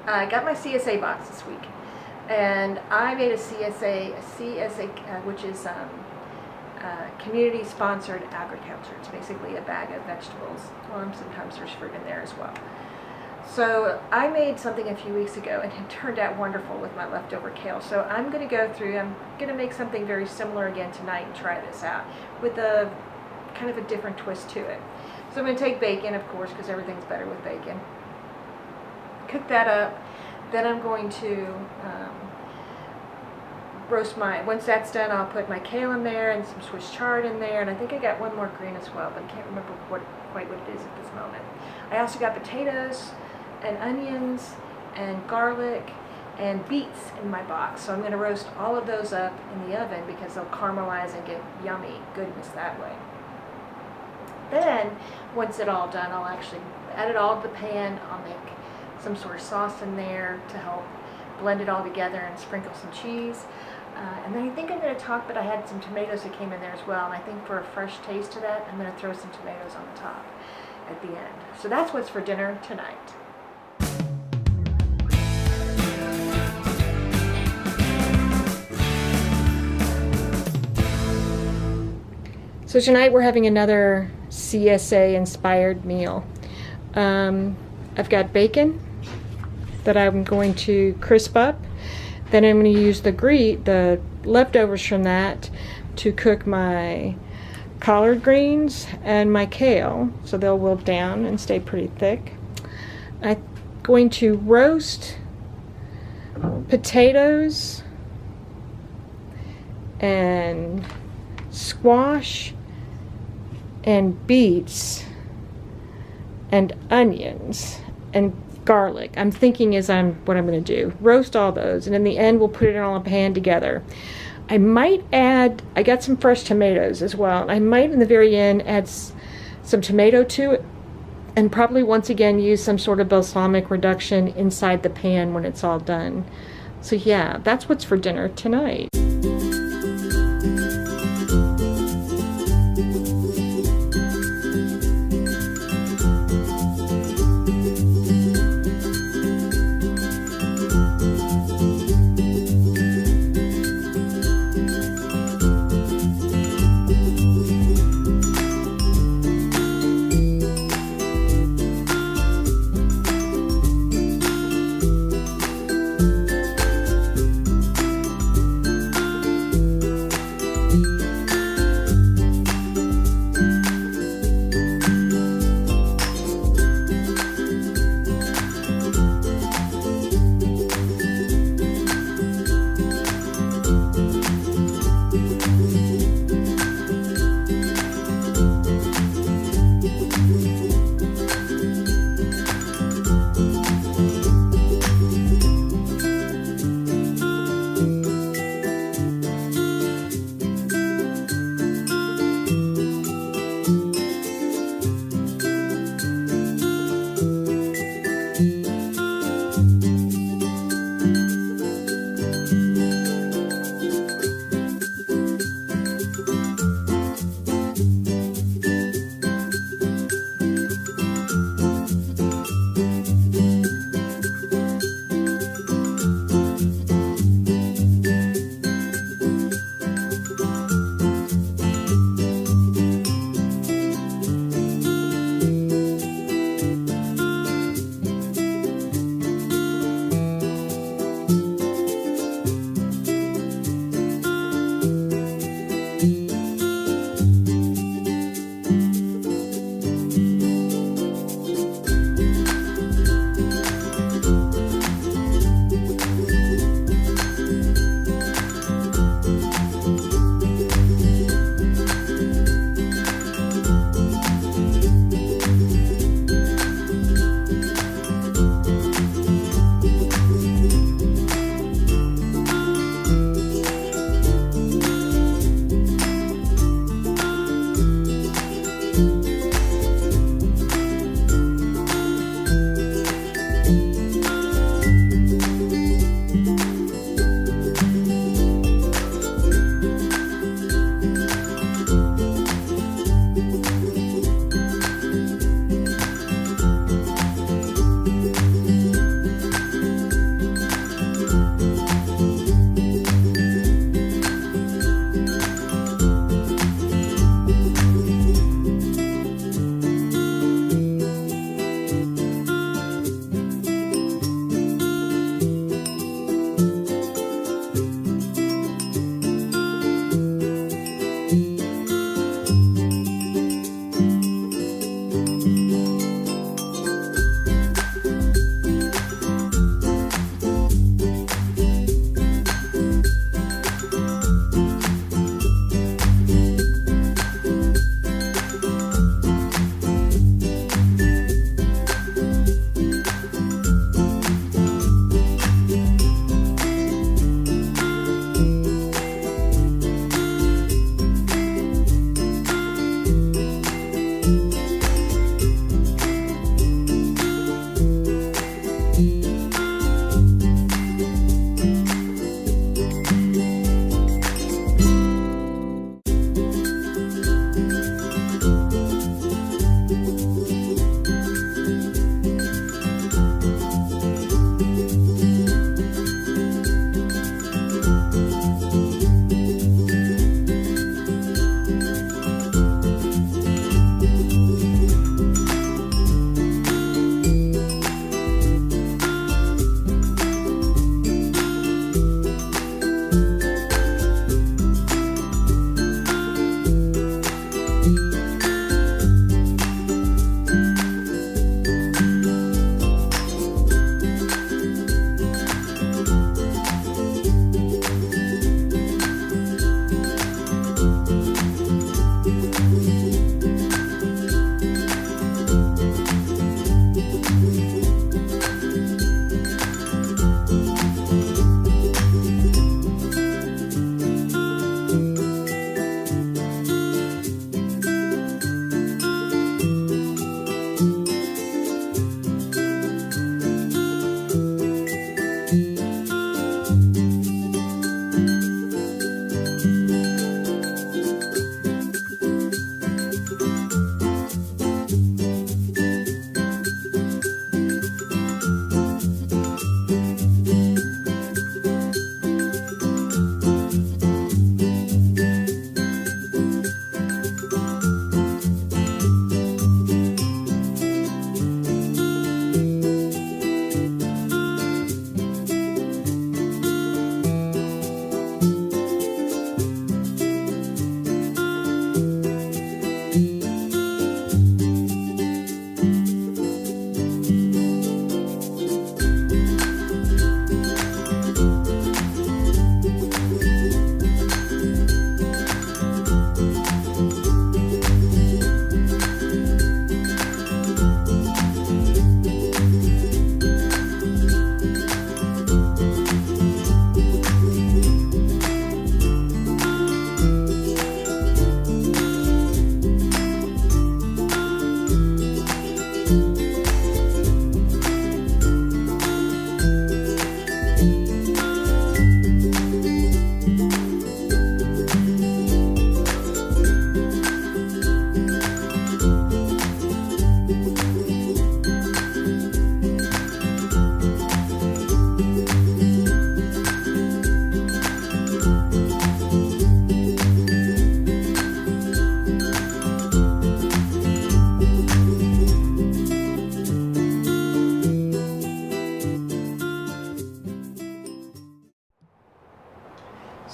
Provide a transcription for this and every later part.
I got my CSA box this week, and I made a CSA, which is community-sponsored agriculture. It's basically a bag of vegetables. Sometimes there's fruit in there as well. So I made something a few weeks ago, and it turned out wonderful with my leftover kale. So I'm going to go through, I'm going to make something very similar again tonight and try this out with a kind of a different twist to it. So I'm going to take bacon, of course, because everything's better with bacon. Cook that up. Then I'm going to roast once that's done, I'll put my kale in there and some Swiss chard in there, and I think I got one more green as well, but I can't remember quite what it is at this moment. I also got potatoes and onions and garlic and beets in my box, so I'm going to roast all of those up in the oven because they'll caramelize and get yummy goodness that way. Then, once it's all done, I'll actually add it all to the pan. I'll make some sort of sauce in there to help blend it all together and sprinkle some cheese. And then I think I'm going to talk, but I had some tomatoes that came in there as well, and I think for a fresh taste to that, I'm going to throw some tomatoes on the top at the end. So that's what's for dinner tonight. So tonight we're having another CSA inspired meal. I've got bacon that I'm going to crisp up. Then I'm going to use the leftovers from that to cook my collard greens and my kale, so they'll wilt down and stay pretty thick. I'm going to roast potatoes and squash and beets and onions and garlic. I'm thinking what I'm going to do. Roast all those, and in the end we'll put it all in a pan together. I got some fresh tomatoes as well. I might in the very end add some tomato to it, and probably once again use some sort of balsamic reduction inside the pan when it's all done. So yeah, that's what's for dinner tonight.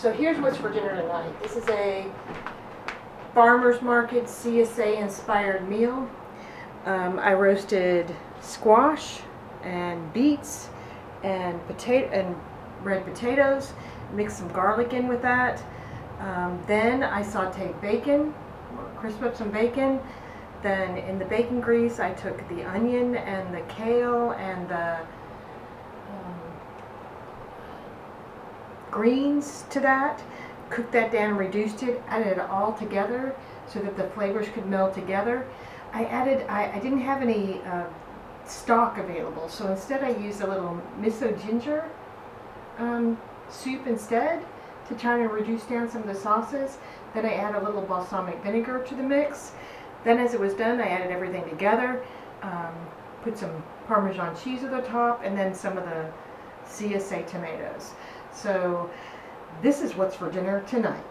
So here's what's for dinner tonight. This is a farmer's market CSA inspired meal. I roasted squash and beets and red potatoes. Mixed some garlic in with that. Then I sauteed bacon, crisp up some bacon. Then in the bacon grease I took the onion and the kale and the greens to that, cooked that down, reduced it, added it all together so that the flavors could meld together. I didn't have any stock available, so instead I used a little miso ginger soup instead to try and reduce down some of the sauces. Then I add a little balsamic vinegar to the mix. Then as it was done, I added everything together, put some Parmesan cheese at the top, and then some of the CSA tomatoes. So this is what's for dinner tonight.